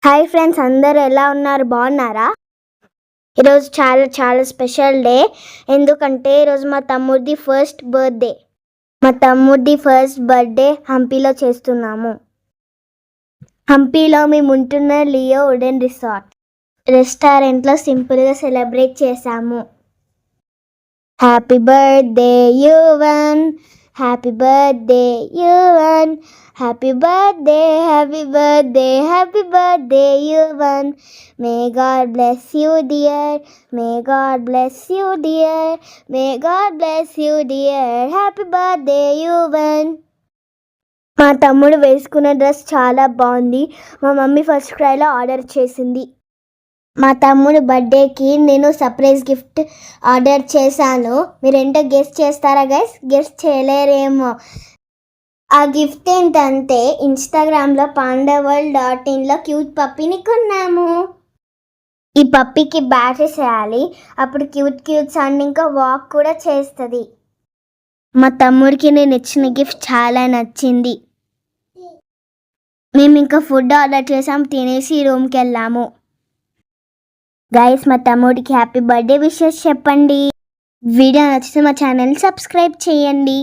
Hi friends, అందరూ ఎలా ఉన్నారు? బాగున్నారా? ఈరోజు చాలా చాలా స్పెషల్ డే. ఎందుకంటే ఈరోజు మా తమ్ముడిది ఫస్ట్ బర్త్డే హంపీలో చేస్తున్నాము. హంపీలో మేము ఉంటున్న లియో వుడెన్ రెస్టారెంట్లో సింపుల్గా సెలబ్రేట్ చేశాము. Happy birthday Yuvan, happy birthday Yuvan, happy birthday, happy birthday, happy birthday Yuvan. May God bless you dear, may God bless you dear, may God bless you dear, happy birthday Yuvan. మా తమ్ముడు వేసుకున్న dress చాలా బాగుంది. మా mummy first క్రైలో order చేసింది. మా తమ్ముడు బర్త్డేకి నేను సర్ప్రైజ్ గిఫ్ట్ ఆర్డర్ చేశాను. మీరేంటో గెస్ చేస్తారా గైస్? గెస్ చేయలేరేమో. ఆ గిఫ్ట్ ఏంటంటే ఇన్స్టాగ్రామ్లో pandavworld.inలో క్యూట్ పప్పీని కొన్నాము. ఈ పప్పీకి బ్యాటరీస్ వేయాలి, అప్పుడు క్యూట్ సౌండ్ ఇంకా వాక్ కూడా చేస్తుంది. మా తమ్ముడికి నేను ఇచ్చిన గిఫ్ట్ చాలా నచ్చింది. మేము ఇంకా ఫుడ్ ఆర్డర్ చేసాం, తినేసి రూమ్కి వెళ్ళాము. గైస్, మా తమ్ముడికి హ్యాపీ బర్త్డే విషెస్ చెప్పండి. వీడియో నచ్చితే మా ఛానల్ని సబ్స్క్రైబ్ చేయండి.